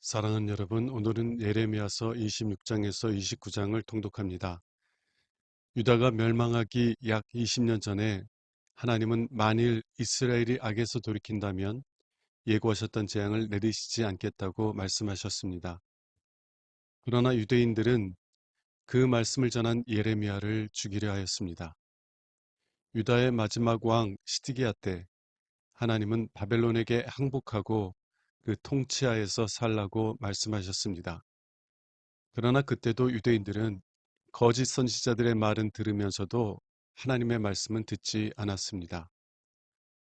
사랑하는 여러분, 오늘은 예레미야서 26장에서 29장을 통독합니다. 유다가 멸망하기 약 20년 전에 하나님은 만일 이스라엘이 악에서 돌이킨다면 예고하셨던 재앙을 내리시지 않겠다고 말씀하셨습니다. 그러나 유대인들은 그 말씀을 전한 예레미야를 죽이려 하였습니다. 유다의 마지막 왕 시드기야 때 하나님은 바벨론에게 항복하고 그 통치하에서 살라고 말씀하셨습니다. 그러나 그때도 유대인들은 거짓 선지자들의 말은 들으면서도 하나님의 말씀은 듣지 않았습니다.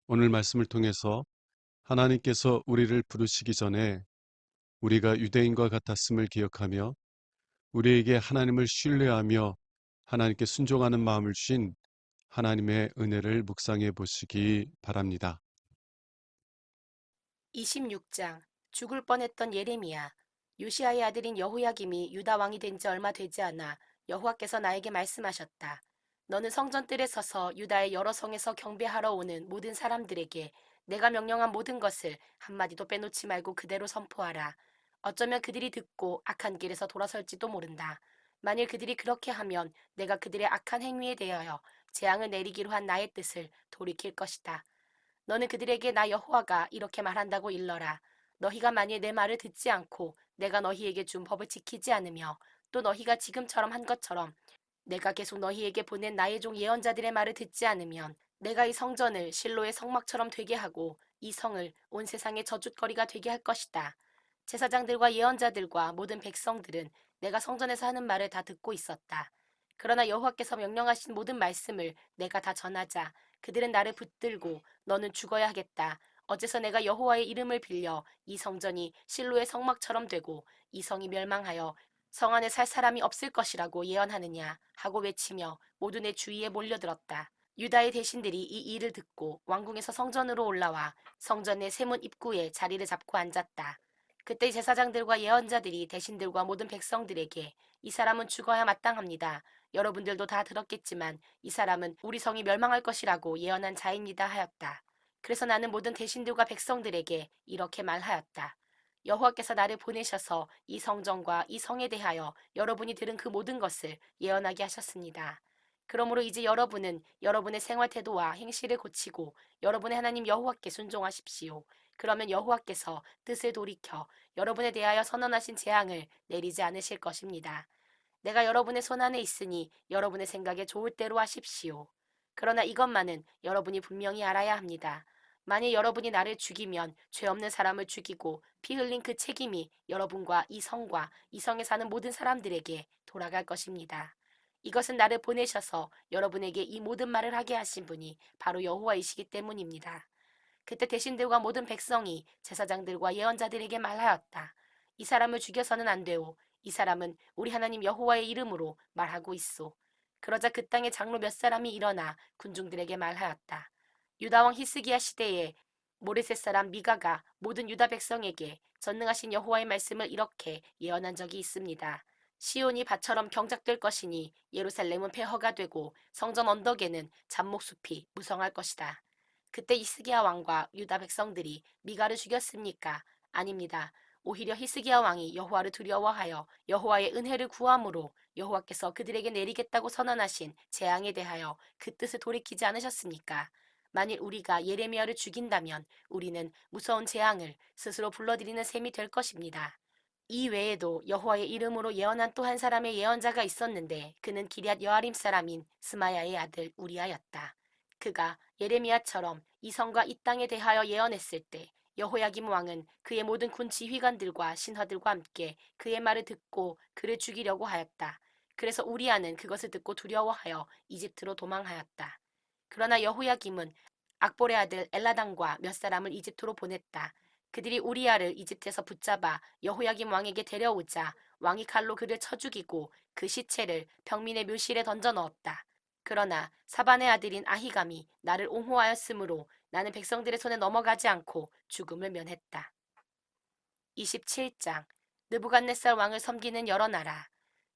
오늘 말씀을 통해서 하나님께서 우리를 부르시기 전에 우리가 유대인과 같았음을 기억하며 우리에게 하나님을 신뢰하며 하나님께 순종하는 마음을 주신 하나님의 은혜를 묵상해 보시기 바랍니다. 26장. 죽을 뻔했던 예레미야. 요시야의 아들인 여호야김이 유다 왕이 된 지 얼마 되지 않아 여호와께서 나에게 말씀하셨다. 너는 성전 뜰에 서서 유다의 여러 성에서 경배하러 오는 모든 사람들에게 내가 명령한 모든 것을 한마디도 빼놓지 말고 그대로 선포하라. 어쩌면 그들이 듣고 악한 길에서 돌아설지도 모른다. 만일 그들이 그렇게 하면 내가 그들의 악한 행위에 대하여 재앙을 내리기로 한 나의 뜻을 돌이킬 것이다. 너는 그들에게 나 여호와가 이렇게 말한다고 일러라. 너희가 만일 내 말을 듣지 않고 내가 너희에게 준 법을 지키지 않으며 또 너희가 지금처럼 한 것처럼 내가 계속 너희에게 보낸 나의 종 예언자들의 말을 듣지 않으면 내가 이 성전을 실로의 성막처럼 되게 하고 이 성을 온 세상의 저주거리가 되게 할 것이다. 제사장들과 예언자들과 모든 백성들은 내가 성전에서 하는 말을 다 듣고 있었다. 그러나 여호와께서 명령하신 모든 말씀을 내가 다 전하자 그들은 나를 붙들고 너는 죽어야 하겠다. 어째서 내가 여호와의 이름을 빌려 이 성전이 실로의 성막처럼 되고 이 성이 멸망하여 성 안에 살 사람이 없을 것이라고 예언하느냐 하고 외치며 모두 내 주위에 몰려들었다. 유다의 대신들이 이 일을 듣고 왕궁에서 성전으로 올라와 성전의 세문 입구에 자리를 잡고 앉았다. 그때 제사장들과 예언자들이 대신들과 모든 백성들에게 이 사람은 죽어야 마땅합니다. 여러분들도 다 들었겠지만 이 사람은 우리 성이 멸망할 것이라고 예언한 자입니다 하였다. 그래서 나는 모든 대신들과 백성들에게 이렇게 말하였다. 여호와께서 나를 보내셔서 이 성전과 이 성에 대하여 여러분이 들은 그 모든 것을 예언하게 하셨습니다. 그러므로 이제 여러분은 여러분의 생활 태도와 행실을 고치고 여러분의 하나님 여호와께 순종하십시오. 그러면 여호와께서 뜻을 돌이켜 여러분에 대하여 선언하신 재앙을 내리지 않으실 것입니다. 내가 여러분의 손안에 있으니 여러분의 생각에 좋을 대로 하십시오. 그러나 이것만은 여러분이 분명히 알아야 합니다. 만일 여러분이 나를 죽이면 죄 없는 사람을 죽이고 피 흘린 그 책임이 여러분과 이 성과 이 성에 사는 모든 사람들에게 돌아갈 것입니다. 이것은 나를 보내셔서 여러분에게 이 모든 말을 하게 하신 분이 바로 여호와이시기 때문입니다. 그때 대신들과 모든 백성이 제사장들과 예언자들에게 말하였다. 이 사람을 죽여서는 안 되오. 이 사람은 우리 하나님 여호와의 이름으로 말하고 있소. 그러자 그 땅의 장로 몇 사람이 일어나 군중들에게 말하였다. 유다 왕 히스기야 시대에 모레셋 사람 미가가 모든 유다 백성에게 전능하신 여호와의 말씀을 이렇게 예언한 적이 있습니다. 시온이 밭처럼 경작될 것이니 예루살렘은 폐허가 되고 성전 언덕에는 잡목숲이 무성할 것이다. 그때 히스기야 왕과 유다 백성들이 미가를 죽였습니까? 아닙니다. 오히려 히스기야 왕이 여호와를 두려워하여 여호와의 은혜를 구함으로 여호와께서 그들에게 내리겠다고 선언하신 재앙에 대하여 그 뜻을 돌이키지 않으셨습니까? 만일 우리가 예레미야를 죽인다면 우리는 무서운 재앙을 스스로 불러들이는 셈이 될 것입니다. 이 외에도 여호와의 이름으로 예언한 또 한 사람의 예언자가 있었는데 그는 기럇 여아림 사람인 스마야의 아들 우리아였다. 그가 예레미야처럼 이 성과 이 땅에 대하여 예언했을 때 여호야김 왕은 그의 모든 군 지휘관들과 신하들과 함께 그의 말을 듣고 그를 죽이려고 하였다. 그래서 우리아는 그것을 듣고 두려워하여 이집트로 도망하였다. 그러나 여호야김은 악볼의 아들 엘라단과 몇 사람을 이집트로 보냈다. 그들이 우리아를 이집트에서 붙잡아 여호야김 왕에게 데려오자 왕이 칼로 그를 쳐 죽이고 그 시체를 평민의 묘실에 던져 넣었다. 그러나 사반의 아들인 아히감이 나를 옹호하였으므로 나는 백성들의 손에 넘어가지 않고 죽음을 면했다. 27장. 느부갓네살 왕을 섬기는 여러 나라.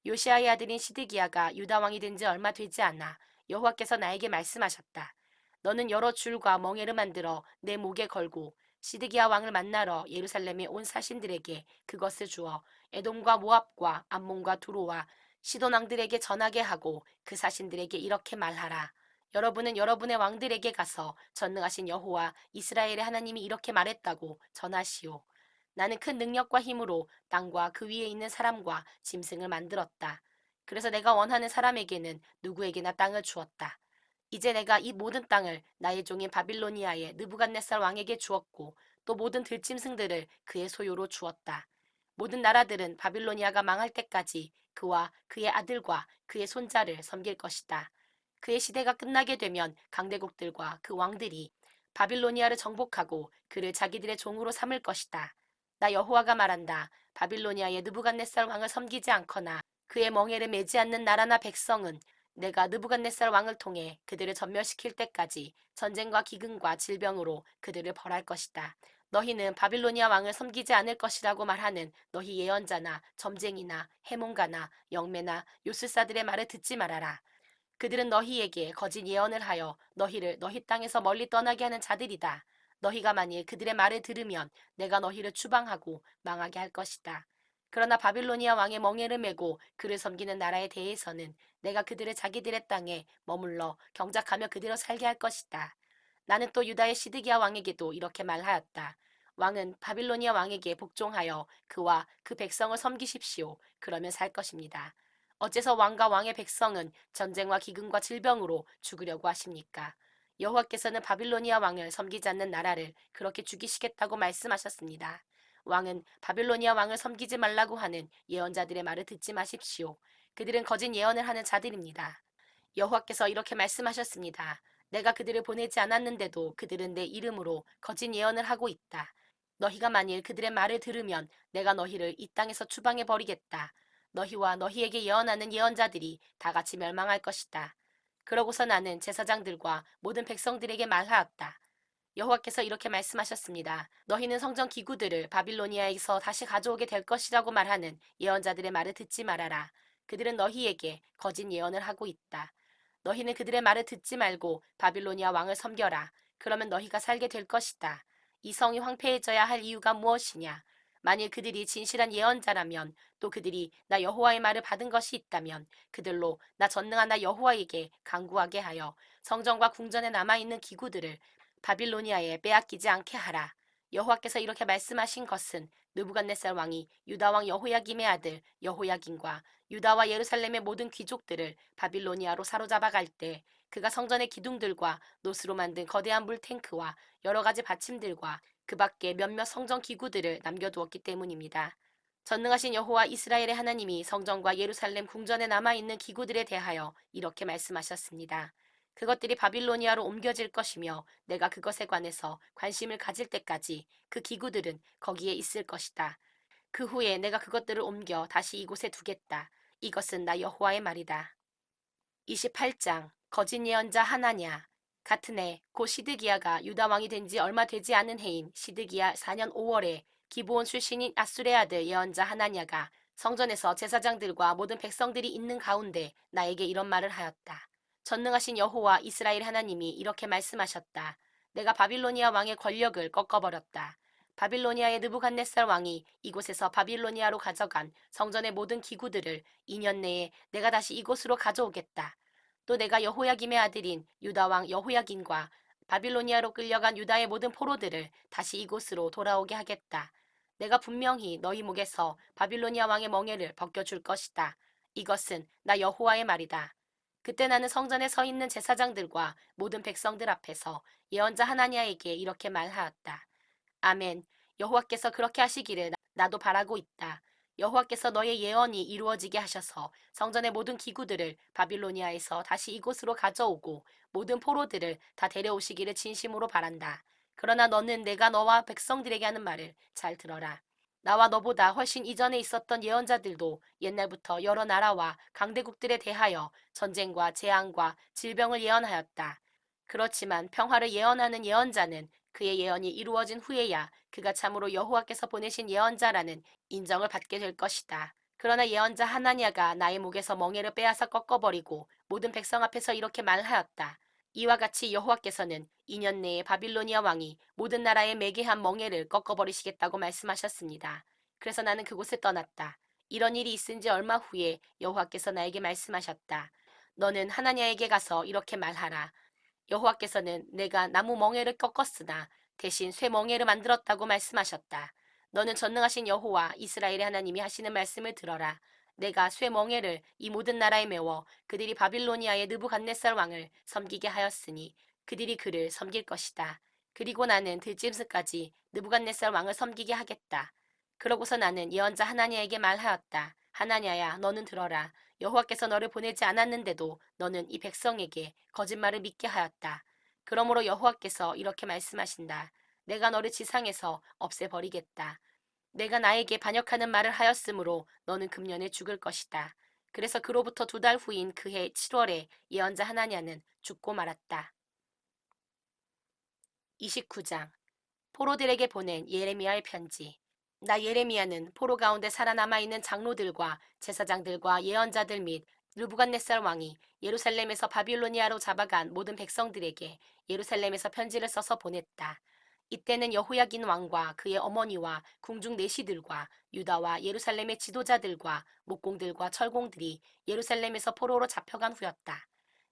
요시아의 아들인 시드기야가 유다 왕이 된 지 얼마 되지 않아 여호와께서 나에게 말씀하셨다. 너는 여러 줄과 멍에를 만들어 내 목에 걸고 시드기야 왕을 만나러 예루살렘에 온 사신들에게 그것을 주어 에돔과 모압과 암몬과 두로와 시돈 왕들에게 전하게 하고 그 사신들에게 이렇게 말하라. 여러분은 여러분의 왕들에게 가서 전능하신 여호와 이스라엘의 하나님이 이렇게 말했다고 전하시오. 나는 큰 능력과 힘으로 땅과 그 위에 있는 사람과 짐승을 만들었다. 그래서 내가 원하는 사람에게는 누구에게나 땅을 주었다. 이제 내가 이 모든 땅을 나의 종인 바빌로니아의 느부갓네살 왕에게 주었고 또 모든 들짐승들을 그의 소유로 주었다. 모든 나라들은 바빌로니아가 망할 때까지 그와 그의 아들과 그의 손자를 섬길 것이다. 그의 시대가 끝나게 되면 강대국들과 그 왕들이 바빌로니아를 정복하고 그를 자기들의 종으로 삼을 것이다. 나 여호와가 말한다. 바빌로니아의 느부갓네살 왕을 섬기지 않거나 그의 멍에를 매지 않는 나라나 백성은 내가 느부갓네살 왕을 통해 그들을 전멸시킬 때까지 전쟁과 기근과 질병으로 그들을 벌할 것이다. 너희는 바빌로니아 왕을 섬기지 않을 것이라고 말하는 너희 예언자나 점쟁이나 해몽가나 영매나 요술사들의 말을 듣지 말아라. 그들은 너희에게 거짓 예언을 하여 너희를 너희 땅에서 멀리 떠나게 하는 자들이다. 너희가 만일 그들의 말을 들으면 내가 너희를 추방하고 망하게 할 것이다. 그러나 바빌로니아 왕의 멍에를 메고 그를 섬기는 나라에 대해서는 내가 그들을 자기들의 땅에 머물러 경작하며 그대로 살게 할 것이다. 나는 또 유다의 시드기야 왕에게도 이렇게 말하였다. 왕은 바빌로니아 왕에게 복종하여 그와 그 백성을 섬기십시오. 그러면 살 것입니다. 어째서 왕과 왕의 백성은 전쟁과 기근과 질병으로 죽으려고 하십니까? 여호와께서는 바빌로니아 왕을 섬기지 않는 나라를 그렇게 죽이시겠다고 말씀하셨습니다. 왕은 바빌로니아 왕을 섬기지 말라고 하는 예언자들의 말을 듣지 마십시오. 그들은 거짓 예언을 하는 자들입니다. 여호와께서 이렇게 말씀하셨습니다. 내가 그들을 보내지 않았는데도 그들은 내 이름으로 거짓 예언을 하고 있다. 너희가 만일 그들의 말을 들으면 내가 너희를 이 땅에서 추방해 버리겠다. 너희와 너희에게 예언하는 예언자들이 다 같이 멸망할 것이다. 그러고서 나는 제사장들과 모든 백성들에게 말하였다. 여호와께서 이렇게 말씀하셨습니다. 너희는 성전 기구들을 바빌로니아에서 다시 가져오게 될 것이라고 말하는 예언자들의 말을 듣지 말아라. 그들은 너희에게 거짓 예언을 하고 있다. 너희는 그들의 말을 듣지 말고 바빌로니아 왕을 섬겨라. 그러면 너희가 살게 될 것이다. 이 성이 황폐해져야 할 이유가 무엇이냐? 만일 그들이 진실한 예언자라면 또 그들이 나 여호와의 말을 받은 것이 있다면 그들로 나 전능한 나 여호와에게 간구하게 하여 성전과 궁전에 남아있는 기구들을 바빌로니아에 빼앗기지 않게 하라. 여호와께서 이렇게 말씀하신 것은 느부갓네살 왕이 유다 왕 여호야김의 아들 여호야김과 유다와 예루살렘의 모든 귀족들을 바빌로니아로 사로잡아 갈 때 그가 성전의 기둥들과 노스로 만든 거대한 물탱크와 여러 가지 받침들과 그 밖에 몇몇 성전 기구들을 남겨두었기 때문입니다. 전능하신 여호와 이스라엘의 하나님이 성전과 예루살렘 궁전에 남아있는 기구들에 대하여 이렇게 말씀하셨습니다. 그것들이 바빌로니아로 옮겨질 것이며 내가 그것에 관해서 관심을 가질 때까지 그 기구들은 거기에 있을 것이다. 그 후에 내가 그것들을 옮겨 다시 이곳에 두겠다. 이것은 나 여호와의 말이다. 28장 거짓 예언자 하나냐. 같은 해 고 시드기야가 유다 왕이 된 지 얼마 되지 않은 해인 시드기야 4년 5월에 기브온 출신인 아술의 아들 예언자 하나냐가 성전에서 제사장들과 모든 백성들이 있는 가운데 나에게 이런 말을 하였다. 전능하신 여호와 이스라엘 하나님이 이렇게 말씀하셨다. 내가 바빌로니아 왕의 권력을 꺾어버렸다. 바빌로니아의 느부갓네살 왕이 이곳에서 바빌로니아로 가져간 성전의 모든 기구들을 2년 내에 내가 다시 이곳으로 가져오겠다. 또 내가 여호야김의 아들인 유다 왕 여호야김과 바빌로니아로 끌려간 유다의 모든 포로들을 다시 이곳으로 돌아오게 하겠다. 내가 분명히 너희 목에서 바빌로니아 왕의 멍에를 벗겨줄 것이다. 이것은 나 여호와의 말이다. 그때 나는 성전에 서 있는 제사장들과 모든 백성들 앞에서 예언자 하나냐에게 이렇게 말하였다. 아멘. 여호와께서 그렇게 하시기를 나도 바라고 있다. 여호와께서 너의 예언이 이루어지게 하셔서 성전의 모든 기구들을 바빌로니아에서 다시 이곳으로 가져오고 모든 포로들을 다 데려오시기를 진심으로 바란다. 그러나 너는 내가 너와 백성들에게 하는 말을 잘 들어라. 나와 너보다 훨씬 이전에 있었던 예언자들도 옛날부터 여러 나라와 강대국들에 대하여 전쟁과 재앙과 질병을 예언하였다. 그렇지만 평화를 예언하는 예언자는 그의 예언이 이루어진 후에야 그가 참으로 여호와께서 보내신 예언자라는 인정을 받게 될 것이다. 그러나 예언자 하나냐가 나의 목에서 멍에를 빼앗아 꺾어버리고 모든 백성 앞에서 이렇게 말하였다. 이와 같이 여호와께서는 2년 내에 바빌로니아 왕이 모든 나라에 매개한 멍에를 꺾어버리시겠다고 말씀하셨습니다. 그래서 나는 그곳을 떠났다. 이런 일이 있은 지 얼마 후에 여호와께서 나에게 말씀하셨다. 너는 하나냐에게 가서 이렇게 말하라. 여호와께서는 내가 나무 멍에를 꺾었으나 대신 쇠 멍에를 만들었다고 말씀하셨다. 너는 전능하신 여호와 이스라엘의 하나님이 하시는 말씀을 들어라. 내가 쇠 멍에를 이 모든 나라에 메워 그들이 바빌로니아의 느부갓네살 왕을 섬기게 하였으니 그들이 그를 섬길 것이다. 그리고 나는 들짐승까지 느부갓네살 왕을 섬기게 하겠다. 그러고서 나는 예언자 하나냐에게 말하였다. 하나냐야, 너는 들어라. 여호와께서 너를 보내지 않았는데도 너는 이 백성에게 거짓말을 믿게 하였다. 그러므로 여호와께서 이렇게 말씀하신다. 내가 너를 지상에서 없애버리겠다. 내가 나에게 반역하는 말을 하였으므로 너는 금년에 죽을 것이다. 그래서 그로부터 2달 후인 그해 7월에 예언자 하나냐는 죽고 말았다. 29장 포로들에게 보낸 예레미야의 편지. 나 예레미야는 포로 가운데 살아남아 있는 장로들과 제사장들과 예언자들 및 르부갓네살 왕이 예루살렘에서 바빌로니아로 잡아간 모든 백성들에게 예루살렘에서 편지를 써서 보냈다. 이때는 여호야긴 왕과 그의 어머니와 궁중 내시들과 유다와 예루살렘의 지도자들과 목공들과 철공들이 예루살렘에서 포로로 잡혀간 후였다.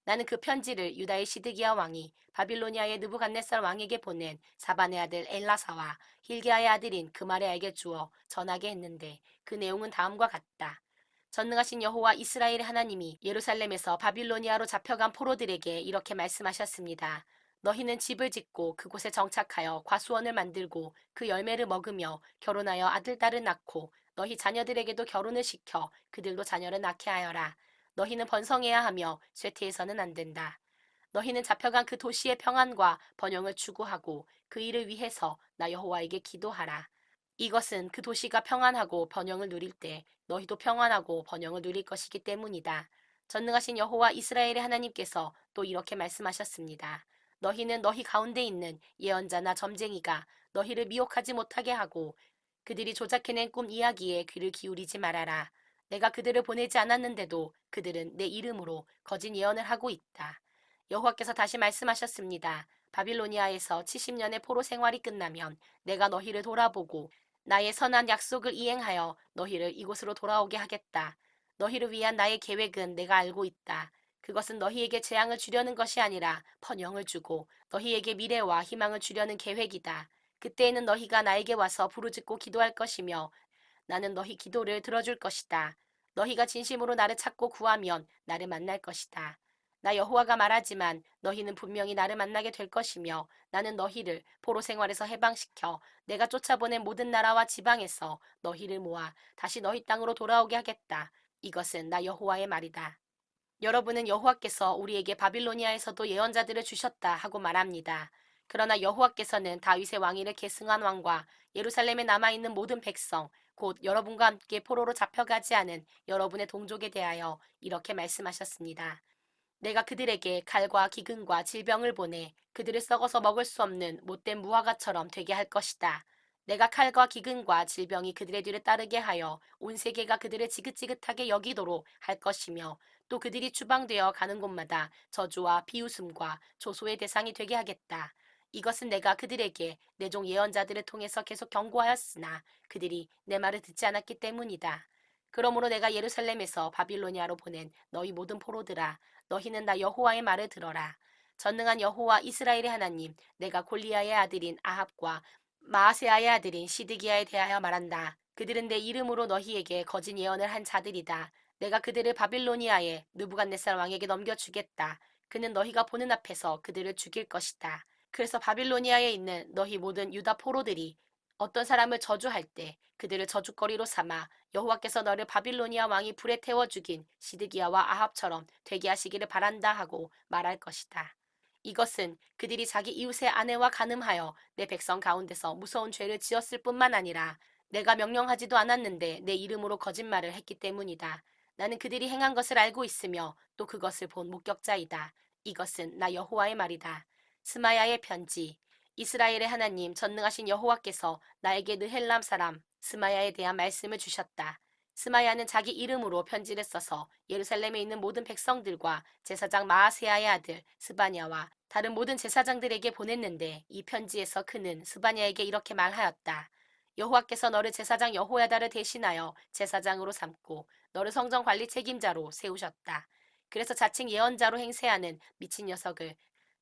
나는 그 편지를 유다의 시드기야 왕이 바빌로니아의 느부갓네살 왕에게 보낸 사반의 아들 엘라사와 힐기야의 아들인 그말에게 주어 전하게 했는데 그 내용은 다음과 같다. 전능하신 여호와 이스라엘의 하나님이 예루살렘에서 바빌로니아로 잡혀간 포로들에게 이렇게 말씀하셨습니다. 너희는 집을 짓고 그곳에 정착하여 과수원을 만들고 그 열매를 먹으며 결혼하여 아들, 딸을 낳고 너희 자녀들에게도 결혼을 시켜 그들도 자녀를 낳게 하여라. 너희는 번성해야 하며 쇠퇴해서는 안 된다. 너희는 잡혀간 그 도시의 평안과 번영을 추구하고 그 일을 위해서 나 여호와에게 기도하라. 이것은 그 도시가 평안하고 번영을 누릴 때 너희도 평안하고 번영을 누릴 것이기 때문이다. 전능하신 여호와 이스라엘의 하나님께서 또 이렇게 말씀하셨습니다. 너희는 너희 가운데 있는 예언자나 점쟁이가 너희를 미혹하지 못하게 하고 그들이 조작해낸 꿈 이야기에 귀를 기울이지 말아라. 내가 그들을 보내지 않았는데도 그들은 내 이름으로 거짓 예언을 하고 있다. 여호와께서 다시 말씀하셨습니다. 바빌로니아에서 70년의 포로 생활이 끝나면 내가 너희를 돌아보고 나의 선한 약속을 이행하여 너희를 이곳으로 돌아오게 하겠다. 너희를 위한 나의 계획은 내가 알고 있다. 그것은 너희에게 재앙을 주려는 것이 아니라 번영을 주고 너희에게 미래와 희망을 주려는 계획이다. 그때에는 너희가 나에게 와서 부르짖고 기도할 것이며 나는 너희 기도를 들어줄 것이다. 너희가 진심으로 나를 찾고 구하면 나를 만날 것이다. 나 여호와가 말하지만 너희는 분명히 나를 만나게 될 것이며 나는 너희를 포로 생활에서 해방시켜 내가 쫓아보낸 모든 나라와 지방에서 너희를 모아 다시 너희 땅으로 돌아오게 하겠다. 이것은 나 여호와의 말이다. 여러분은 여호와께서 우리에게 바빌로니아에서도 예언자들을 주셨다 하고 말합니다. 그러나 여호와께서는 다윗의 왕위를 계승한 왕과 예루살렘에 남아있는 모든 백성, 곧 여러분과 함께 포로로 잡혀가지 않은 여러분의 동족에 대하여 이렇게 말씀하셨습니다. 내가 그들에게 칼과 기근과 질병을 보내 그들을 썩어서 먹을 수 없는 못된 무화과처럼 되게 할 것이다. 내가 칼과 기근과 질병이 그들의 뒤를 따르게 하여 온 세계가 그들을 지긋지긋하게 여기도록 할 것이며 또 그들이 추방되어 가는 곳마다 저주와 비웃음과 조소의 대상이 되게 하겠다. 이것은 내가 그들에게 내 종 예언자들을 통해서 계속 경고하였으나 그들이 내 말을 듣지 않았기 때문이다. 그러므로 내가 예루살렘에서 바빌로니아로 보낸 너희 모든 포로들아 너희는 나 여호와의 말을 들어라. 전능한 여호와 이스라엘의 하나님 내가 골리아의 아들인 아합과 마아세아의 아들인 시드기야에 대하여 말한다. 그들은 내 이름으로 너희에게 거짓 예언을 한 자들이다. 내가 그들을 바빌로니아의 느부갓네살 왕에게 넘겨주겠다. 그는 너희가 보는 앞에서 그들을 죽일 것이다. 그래서 바빌로니아에 있는 너희 모든 유다 포로들이 어떤 사람을 저주할 때 그들을 저주거리로 삼아 여호와께서 너를 바빌로니아 왕이 불에 태워 죽인 시드기야와 아합처럼 되게 하시기를 바란다 하고 말할 것이다. 이것은 그들이 자기 이웃의 아내와 간음하여 내 백성 가운데서 무서운 죄를 지었을 뿐만 아니라 내가 명령하지도 않았는데 내 이름으로 거짓말을 했기 때문이다. 나는 그들이 행한 것을 알고 있으며 또 그것을 본 목격자이다. 이것은 나 여호와의 말이다. 스마야의 편지. 이스라엘의 하나님 전능하신 여호와께서 나에게 느헬람 사람 스마야에 대한 말씀을 주셨다. 스마야는 자기 이름으로 편지를 써서 예루살렘에 있는 모든 백성들과 제사장 마아세야의 아들 스바냐와 다른 모든 제사장들에게 보냈는데 이 편지에서 그는 스바냐에게 이렇게 말하였다. 여호와께서 너를 제사장 여호야다를 대신하여 제사장으로 삼고 너를 성전 관리 책임자로 세우셨다. 그래서 자칭 예언자로 행세하는 미친 녀석을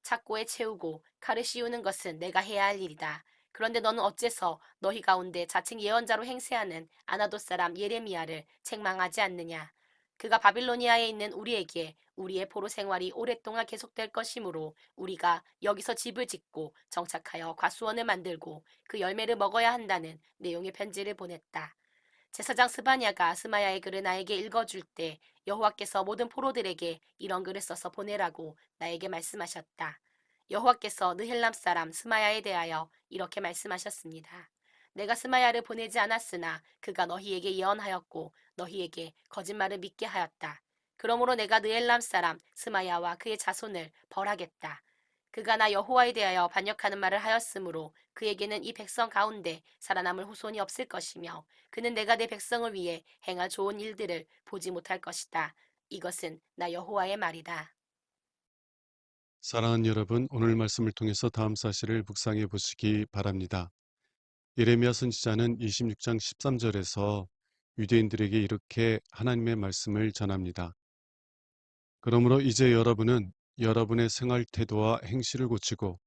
착고에 채우고 칼을 씌우는 것은 내가 해야 할 일이다. 그런데 너는 어째서 너희 가운데 자칭 예언자로 행세하는 아나돗 사람 예레미야를 책망하지 않느냐? 그가 바빌로니아에 있는 우리에게 우리의 포로 생활이 오랫동안 계속될 것이므로 우리가 여기서 집을 짓고 정착하여 과수원을 만들고 그 열매를 먹어야 한다는 내용의 편지를 보냈다. 제사장 스바냐가 스마야의 글을 나에게 읽어줄 때 여호와께서 모든 포로들에게 이런 글을 써서 보내라고 나에게 말씀하셨다. 여호와께서 느헬람 사람 스마야에 대하여 이렇게 말씀하셨습니다. 내가 스마야를 보내지 않았으나 그가 너희에게 예언하였고 너희에게 거짓말을 믿게 하였다. 그러므로 내가 느헬람 사람 스마야와 그의 자손을 벌하겠다. 그가 나 여호와에 대하여 반역하는 말을 하였으므로 그에게는 이 백성 가운데 살아남을 후손이 없을 것이며 그는 내가 내 백성을 위해 행할 좋은 일들을 보지 못할 것이다. 이것은 나 여호와의 말이다. 사랑하는 여러분, 오늘 말씀을 통해서 다음 사실을 묵상해 보시기 바랍니다. 예레미야 선지자는 26장 13절에서 유대인들에게 이렇게 하나님의 말씀을 전합니다. 그러므로 이제 여러분은 여러분의 생활 태도와 행실을 고치고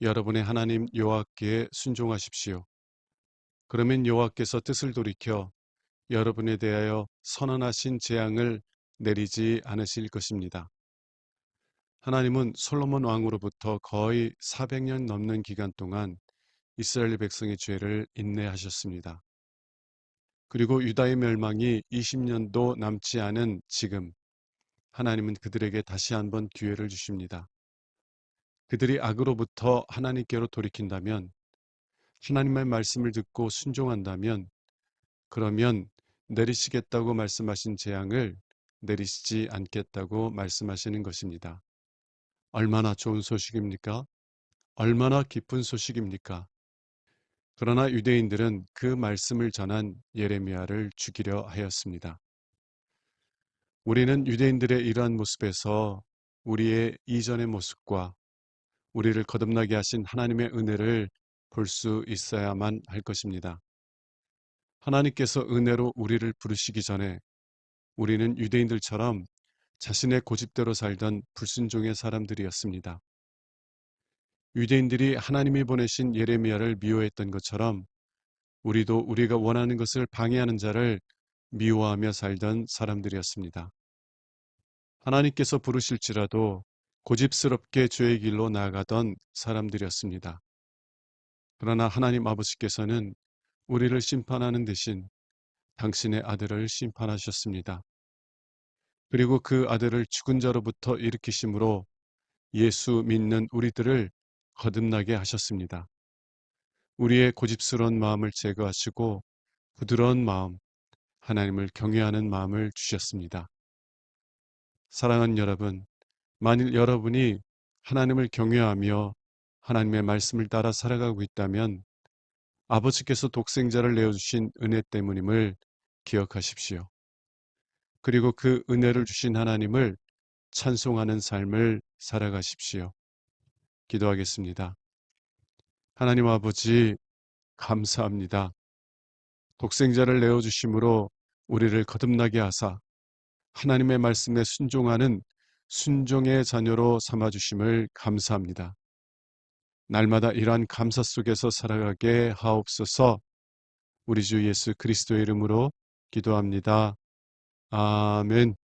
여러분의 하나님 여호와께 순종하십시오. 그러면 여호와께서 뜻을 돌이켜 여러분에 대하여 선언하신 재앙을 내리지 않으실 것입니다. 하나님은 솔로몬 왕으로부터 거의 400년 넘는 기간 동안 이스라엘 백성의 죄를 인내하셨습니다. 그리고 유다의 멸망이 20년도 남지 않은 지금 하나님은 그들에게 다시 한번 기회를 주십니다. 그들이 악으로부터 하나님께로 돌이킨다면, 하나님의 말씀을 듣고 순종한다면, 그러면 내리시겠다고 말씀하신 재앙을 내리시지 않겠다고 말씀하시는 것입니다. 얼마나 좋은 소식입니까? 얼마나 기쁜 소식입니까? 그러나 유대인들은 그 말씀을 전한 예레미야를 죽이려 하였습니다. 우리는 유대인들의 이러한 모습에서 우리의 이전의 모습과 우리를 거듭나게 하신 하나님의 은혜를 볼 수 있어야만 할 것입니다. 하나님께서 은혜로 우리를 부르시기 전에 우리는 유대인들처럼 자신의 고집대로 살던 불순종의 사람들이었습니다. 유대인들이 하나님이 보내신 예레미야를 미워했던 것처럼 우리도 우리가 원하는 것을 방해하는 자를 미워하며 살던 사람들이었습니다. 하나님께서 부르실지라도 고집스럽게 죄의 길로 나아가던 사람들이었습니다. 그러나 하나님 아버지께서는 우리를 심판하는 대신 당신의 아들을 심판하셨습니다. 그리고 그 아들을 죽은 자로부터 일으키심으로 예수 믿는 우리들을 거듭나게 하셨습니다. 우리의 고집스러운 마음을 제거하시고 부드러운 마음, 하나님을 경외하는 마음을 주셨습니다. 사랑하는 여러분, 만일 여러분이 하나님을 경외하며 하나님의 말씀을 따라 살아가고 있다면 아버지께서 독생자를 내어주신 은혜 때문임을 기억하십시오. 그리고 그 은혜를 주신 하나님을 찬송하는 삶을 살아가십시오. 기도하겠습니다. 하나님 아버지, 감사합니다. 독생자를 내어주심으로 우리를 거듭나게 하사 하나님의 말씀에 순종하는 순종의 자녀로 삼아주심을 감사합니다. 날마다 이러한 감사 속에서 살아가게 하옵소서. 우리 주 예수 그리스도의 이름으로 기도합니다. 아멘.